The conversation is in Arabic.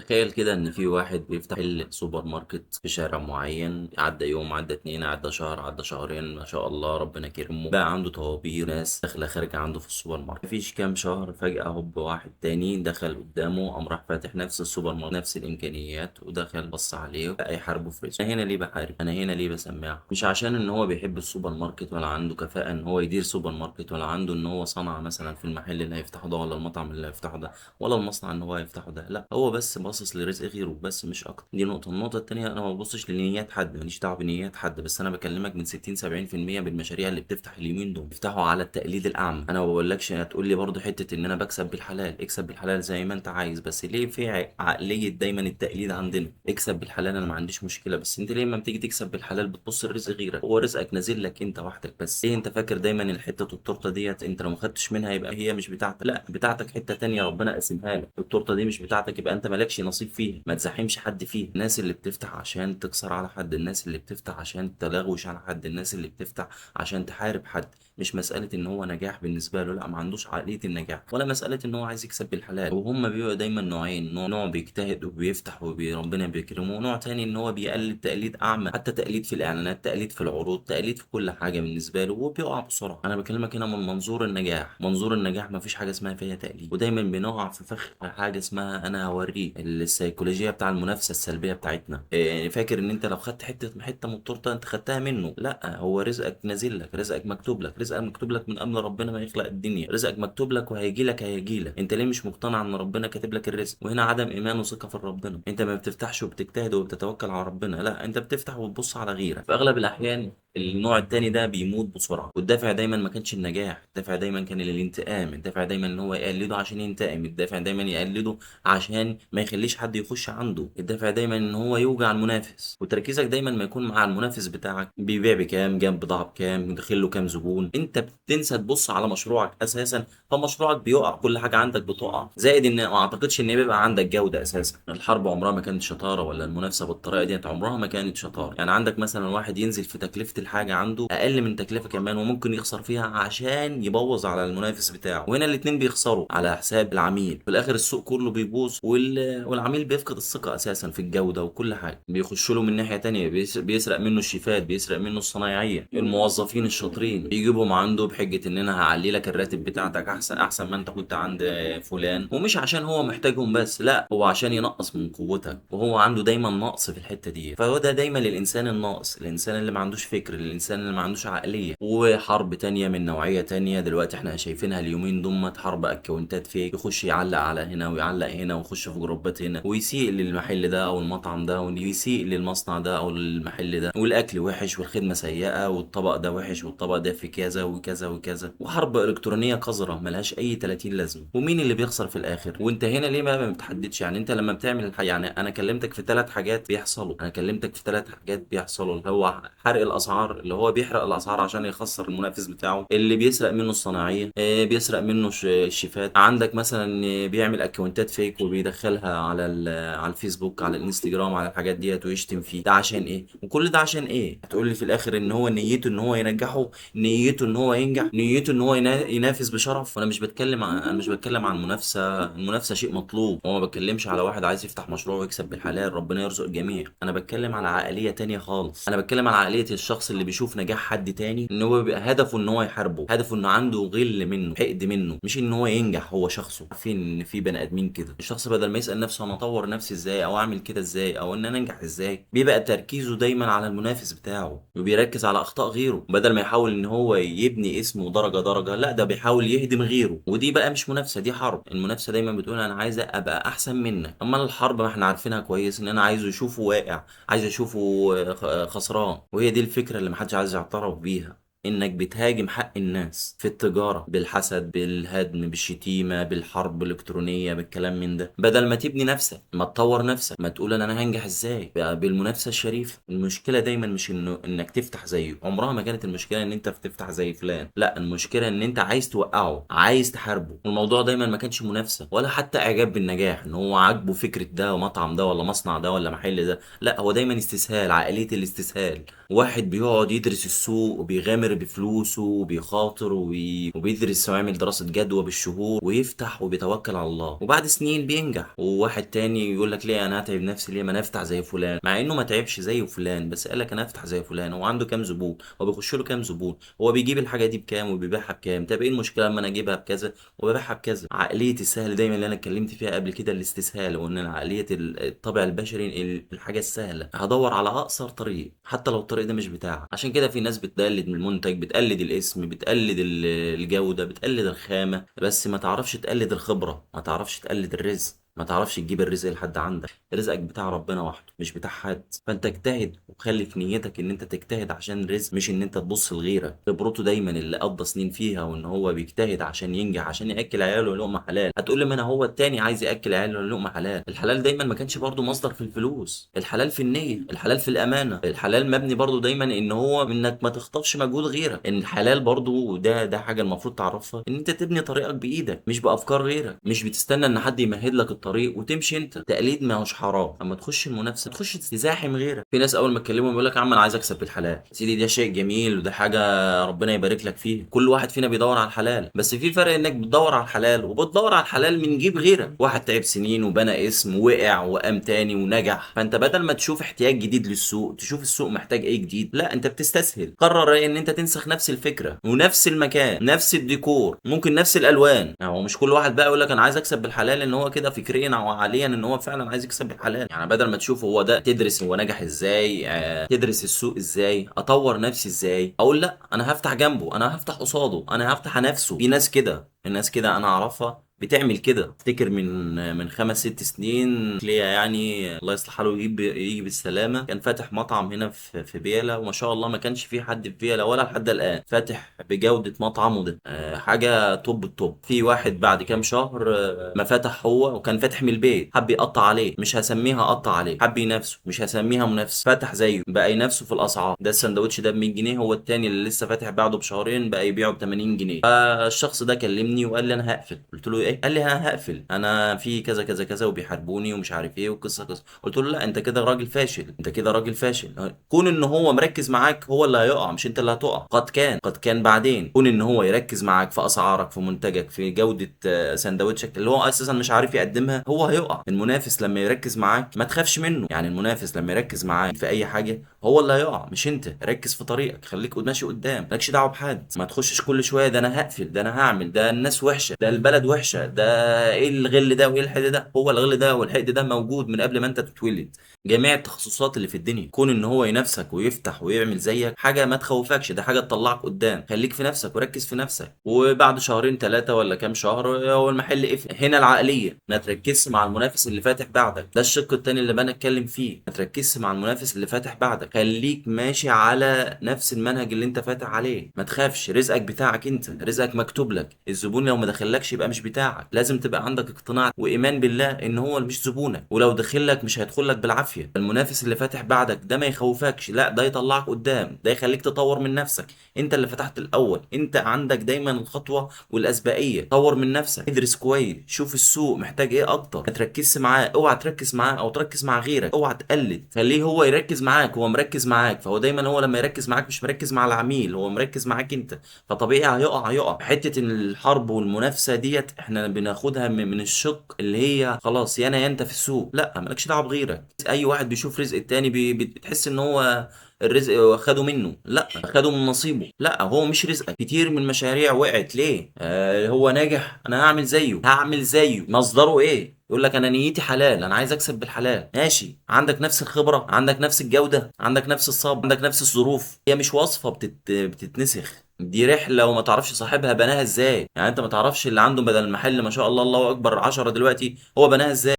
تخيل كده ان في واحد بيفتح سوبر ماركت في شارع معين، عدى يوم، عدى اتنين، عدى شهر، عدى شهرين، ما شاء الله ربنا كرمه، بقى عنده طوابير ناس داخله خارجه عنده في السوبر ماركت. مفيش كام شهر فجأة هوب واحد تاني دخل قدامه، قام راح فاتح نفس السوبر ماركت نفس الامكانيات، ودخل بص عليه بقى يحاربه في رزقه. انا هنا ليه بحارب؟ انا هنا ليه بسمعه؟ مش عشان ان هو بيحب السوبر ماركت ولا عنده كفاءة ان هو يدير سوبر ماركت، ولا عنده ان هو صنع مثلا في المحل اللي هيفتحه ده، ولا المطعم اللي هيفتحه ده، ولا المصنع ان هو يفتحه ده. لا، هو بس باصص لرزق غيره بس، مش اكتر. دي نقطه. النقطه التانيه، انا ما ببصش لنيات حد، ماليش دعوه بنيات حد، بس انا بكلمك من 60 70% بالمشاريع اللي بتفتح اليومين دول بيفتحوا على التقليد الاعمى. انا ما بقولكش هتقول لي برضه حته ان انا بكسب بالحلال، اكسب بالحلال زي ما انت عايز، بس ليه في عقليه دايما التقليد عندنا؟ اكسب بالحلال انا ما عنديش مشكله، بس انت ليه لما بتيجي تكسب بالحلال بتبص لرزق غيرك؟ هو رزقك نازل لك انت وحدك بس. ليه انت فاكر دايما الحته التورته ديت انت لو ما خدتش منها يبقى هي مش بتاعتك؟ لا، بتاعتك حته تانيه ربنا قسمها لك. التورته دي مش بتاعتك يبقى انت مالكش نصيب فيها. ما تزاحمش حد فيها. الناس اللي بتفتح عشان تكسر على حد، الناس اللي بتفتح عشان تلغوش على حد، الناس اللي بتفتح عشان تحارب حد، مش مسألة ان هو نجاح بالنسبة له، لا، ما عندوش عقلية النجاح، ولا مسألة ان هو عايز يكسب بالحلال. وهم بيبقوا دايما نوعين: نوع بيجتهد وبيفتح وربنا بيكرمه، ونوع تاني ان هو بيقلد تقليد اعمى، حتى تقليد في الاعلانات، تقليد في العروض، تقليد في كل حاجة بالنسبة له، وبيقع بسرعة. انا بكلمك هنا من منظور النجاح. منظور النجاح ما فيش حاجة اسمها فيها تقليد، ودايما بنقع في فخ حاجة اسمها انا هوريك السيكولوجية بتاع المنافسة السلبية بتاعتنا. إيه، فاكر ان انت لو خدت حتة من التورتة انت خدتها منه؟ لا، هو رزقك نازل لك، رزقك مكتوب لك، رزقك مكتوب لك من قبل ربنا ما يخلق الدنيا. رزقك مكتوب لك وهيجي لك، هيجي لك. انت ليه مش مقتنع ان ربنا كاتب لك الرزق؟ وهنا عدم ايمان وثقة في ربنا. انت ما بتفتحش وبتجتهد وبتتوكل على ربنا، لا، انت بتفتح وتبص على غيرك. في اغلب الاحيان النوع التاني ده بيموت بسرعة، والدافع دايما ما كانش النجاح، الدافع دايما كان الانتقام، الدافع دايما ان هو يقلده عشان ينتقم، الدافع دايما يقلده عشان ما يخليش حد يخش عنده، الدافع دايما ان هو يوجع المنافس. وتركيزك دايما ما يكون مع المنافس بتاعك بيبيع بكام، جاب بضاعة بكام، داخل له كام زبون. انت بتنسى تبص على مشروعك اساسا، فمشروعك بيقع، كل حاجة عندك بتقع. زائد ان ما اعتقدش ان بيبقى عندك جودة اساسا. الحرب عمرها ما كانت شطارة، ولا المنافسة بالطريقة ديت عمرها ما كانت شطارة. يعني عندك مثلا واحد ينزل في تكلفة الحاجة عنده اقل من تكلفة كمان، وممكن يخسر فيها عشان يبوظ على المنافس بتاعه، وهنا الاتنين بيخسروا على حساب العميل. في الاخر السوق كله بيبوظ، والعميل بيفقد الثقة اساسا في الجودة وكل حاجة. بيخش له من ناحية تانية، بيسرق منه الشيفات، بيسرق منه الصنايعية، الموظفين الشاطرين يجيبهم عنده بحجة ان انا هعلي لك الراتب بتاعتك احسن ما انت كنت عند فلان. ومش عشان هو محتاجهم بس، لا، هو عشان ينقص من قوتك، وهو عنده دايما نقص في الحتة دي. فهو ده دايما الانسان الناقص، الانسان اللي ما عندوش فكر، الانسان اللي ما عندوش عقلية. وحرب تانية من نوعية تانية دلوقتي احنا شايفينها اليومين دول، حرب اكونتات فيك، يخش يعلق على هنا ويعلق هنا، ويخش في جروبات هنا، ويسيء للمحل ده او المطعم ده، ويسيء للمصنع ده او المحل ده، والاكل وحش والخدمة سيئة، والطبق ده وحش والطبق ده في كذا وكذا وكذا، وحرب الكترونية قذرة ملهاش اي 30 لازمة. ومين اللي بيخسر في الاخر؟ وانت هنا ليه ما بتحددش؟ يعني انت لما بتعمل يعني انا كلمتك في ثلاث حاجات بيحصلوا، انا كلمتك في ثلاث حاجات بيحصلوا، اللي هو حرق الاسعار، اللي هو بيحرق الاسعار عشان يخسر المنافس بتاعه، اللي بيسرق منه الصناعيه، بيسرق منه الشيفات. عندك مثلا بيعمل اكونتات فيك وبيدخلها على على الفيسبوك، على الانستجرام، على الحاجات ديت، ويشتم فيه. ده عشان ايه؟ وكل ده عشان ايه؟ هتقول لي في الاخر ان هو نيته ان هو ينجحه، نيته ان هو ينجح، نيته ان هو ينافس بشرف. وانا مش بتكلم انا مش بتكلم عن المنافسه. المنافسه شيء مطلوب، وما بتكلمش على واحد عايز يفتح مشروع ويكسب بالحلال، ربنا يرزق الجميع. انا بتكلم على عقليه تانية خالص. انا بتكلم على عقليه الشخص اللي بيشوف نجاح حد تاني ان هو بيبقى هدفه ان هو يحاربه، هدفه انه عنده غل منه، حقد منه، مش ان هو ينجح هو شخصه. عارفين ان في بني ادمين كده، الشخص بدل ما يسال نفسه انا اطور نفسي ازاي، او اعمل كده ازاي، او ان انا انجح ازاي، بيبقى تركيزه دايما على المنافس بتاعه، وبيركز على اخطاء غيره، بدل ما يحاول ان هو يبني اسمه درجه درجه، لا، ده بيحاول يهدم غيره. ودي بقى مش منافسه، دي حرب. المنافسه دايما بتقول انا عايزه ابقى احسن منك، اما الحرب ما احنا عارفينها كويس ان انا عايزه يشوفه واقع، عايز اشوفه خسران. وهي دي الفكره اللي محدش عايز يعترف بيها، انك بتهاجم حق الناس في التجارة بالحسد، بالهدم، بالشتيمة، بالحرب الالكترونية، بالكلام من ده، بدل ما تبني نفسك، ما تطور نفسك، ما تقول انا هنجح ازاي بالمنافسة الشريفة. المشكلة دايما مش انك تفتح زيه، عمرها ما كانت المشكلة ان انت تفتح زي فلان، لا، المشكلة ان انت عايز توقعه، عايز تحاربه. والموضوع دايما ما كانش منافسة ولا حتى اعجاب بالنجاح، ان هو عاجبه فكرة ده مطعم ده ولا مصنع ده ولا محل ده، لا، هو دايما استسهال، عقلية الاستسهال. واحد بيقعد يدرس السوق وبيغامر بفلوسه وبيخاطر وبيدرس ويعمل دراسة جدوى بالشهور ويفتح وبيتوكل على الله، وبعد سنين بينجح. وواحد تاني يقول لك ليه انا هتعب نفسي، ليه ما انا افتح زي فلان، مع انه ما تعبش زي فلان، بس قال لك انا افتح زي فلان. هو عنده كام زبون، هو بيخش له كام زبون، هو بيجيب الحاجة دي بكام وبيبيعها بكام، طب ايه المشكلة لما انا اجيبها بكذا وببيعها بكذا. عقلية السهل دايما اللي انا اتكلمت فيها قبل كده، الاستسهال، وان عقلية الطبع البشري الحاجة السهلة، هدور على اقصر طريق حتى لو الطريق ده مش بتاعك. عشان كده في ناس بتقلد من المنتج، بتقلد الاسم، بتقلد الجودة، بتقلد الخامة، بس ما تعرفش تقلد الخبرة، ما تعرفش تقلد الرزق، ما تعرفش تجيب الرزق لحد عندك. رزقك بتاع ربنا وحده مش بتاع حد. فانت اجتهد وخلي في نيتك ان انت تجتهد عشان الرزق، مش ان انت تبص لغيرك. خبرته دايما اللي قضى سنين فيها وان هو بيجتهد عشان ينجح، عشان ياكل عياله لقمه حلال. هتقول لي ما انا هو التاني عايز ياكل عياله لقمه حلال. الحلال دايما ما كانش برضو مصدر في الفلوس، الحلال في النيه، الحلال في الامانه، الحلال مبني برضو دايما ان هو انك ما تخطفش مجهود غيرك. ان الحلال برضو ده حاجه المفروض تعرفها، ان انت تبني طريقك بايدك مش بافكار غيرك، مش بتستنى ان حد يمهد لك الطريق وتمشي انت. تقليد ما هوش حرام، اما تخش المنافسه تخش تزاحم غيرك. في ناس اول ما تكلمهم يقول لك يا عم انا عايز اكسب بالحلال. يا سيدي ده شيء جميل وده حاجه ربنا يبارك لك فيه، كل واحد فينا بيدور على الحلال، بس في فرق انك بتدور على الحلال وبتدور على الحلال من جيب غيرك. واحد تعب سنين وبنى اسم، وقع وقام تاني ونجح. فانت بدل ما تشوف احتياج جديد للسوق، تشوف السوق محتاج ايه جديد، لا انت بتستسهل. قرر ان انت تنسخ نفس الفكره ونفس المكان، نفس الديكور، ممكن نفس الالوان. يعني هو مش كل واحد بقى يقول لك انا عايز اكسب بالحلال ان هو كده فكريا او عقليا ان هو فعلا عايز يكسب بالحلال. يعني بدل ما تشوف هو ده، تدرس هو نجح ازاي، تدرس السوق ازاي، اطور نفسي ازاي، اقول لا انا هفتح جنبه، انا هفتح قصاده، انا هفتح نفسه. في ناس كده، الناس كده انا اعرفها بتعمل كده. افتكر من 5 6 سنين ليا يعني، الله يصلح حاله يجي بالسلامه، كان فاتح مطعم هنا في بيلا، وما شاء الله ما كانش في حد في بيلا ولا لحد الان فاتح بجوده مطعمه ده. حاجه توب التوب. في واحد بعد كام شهر ما فتح هو، وكان فاتح من البيت، حب يقطع عليه، مش هسميها قطع عليه، حب ينافسه، مش هسميها منافسه، فتح زيه بقى ينافسه في الاسعار. ده السندوتش ده ب 100 جنيه، هو التاني اللي لسه فاتح بعده بشهرين بقى يبيعه ب 80 جنيه. فالشخص ده كلمني وقال لي انا هقفل. قلت له ايه؟ قال لي انا هقفل، انا في كذا كذا كذا وبيحاربوني ومش عارف ايه وقصه قصه. قلت له لا انت كده راجل فاشل، انت كده راجل فاشل. كون ان هو مركز معاك هو اللي هيقع، مش انت اللي هتقع. قد كان بعدين كون ان هو يركز معاك في اسعارك، في منتجك، في جوده سندوتشك اللي هو اساسا مش عارف يقدمها، هو هيقع. المنافس لما يركز معاك ما تخافش منه. يعني المنافس لما يركز معاك في اي حاجه هو اللي هيقع مش انت. ركز في طريقك، خليك ماشي قدام، مالكش دعوه بحد. ما تخشش كل شويه ده انا هقفل، ده انا هعمل، ده الناس وحشه، ده البلد وحشه، ده ايه الغل ده وايه الحقد ده. هو الغل ده والحقد ده موجود من قبل ما انت تتولد. جميع التخصصات اللي في الدنيا، كون ان هو ينافسك ويفتح ويعمل زيك حاجه ما تخوفكش، ده حاجه تطلعك قدام. خليك في نفسك وركز في نفسك. وبعد شهرين ثلاثه ولا كام شهر هو المحل قفل. هنا العقليه، ما تركزش مع المنافس اللي فاتح بعدك. ده الشق التاني اللي انا اتكلم فيه. ما تركزش مع المنافس اللي فاتح بعدك، خليك ماشي على نفس المنهج اللي انت فاتح عليه. ما تخافش، رزقك بتاعك انت، رزقك مكتوب لك. الزبون لو ما دخلكش يبقى مش بتاعك. لازم تبقى عندك اقتناع وايمان بالله ان هو مش زبونك، ولو دخلك مش هيدخلك بالعافيه. المنافس اللي فاتح بعدك ده ما يخوفكش، لا ده يطلعك قدام، ده يخليك تطور من نفسك. انت اللي فتحت الاول، انت عندك دايما الخطوه والاسبقيه. طور من نفسك، ادرس كويس، شوف السوق محتاج ايه اكتر. ما تركزش معاه، اوعى تركز معاه او تركز مع غيرك، اوعى تقلد. خليه هو يركز معاك، هو مركز معاك. فهو دايما هو لما يركز معاك مش مركز مع العميل، هو مركز معاك انت. فطبيعي هيقع. حته ان الحرب والمنافسه ديت احنا بناخدها من الشق اللي هي خلاص يا انا يا انت في السوق. لا مالكش دعوه بغيرك. اي واحد بيشوف رزق التاني بتحس ان هو الرزق خده منه، لا خده من نصيبه. لا هو مش رزقك. كتير من المشاريع وقعت ليه؟ هو ناجح انا هعمل زيه. مصدره ايه؟ يقول لك انا نيتي حلال، انا عايز اكسب بالحلال. ماشي، عندك نفس الخبره، عندك نفس الجوده، عندك نفس الصبر، عندك نفس الظروف. هي مش وصفه بتتنسخ، دي رحله. وما تعرفش صاحبها بناها ازاي. يعني انت ما تعرفش اللي عنده بدل المحل ما شاء الله الله اكبر 10 دلوقتي هو بناها ازاي.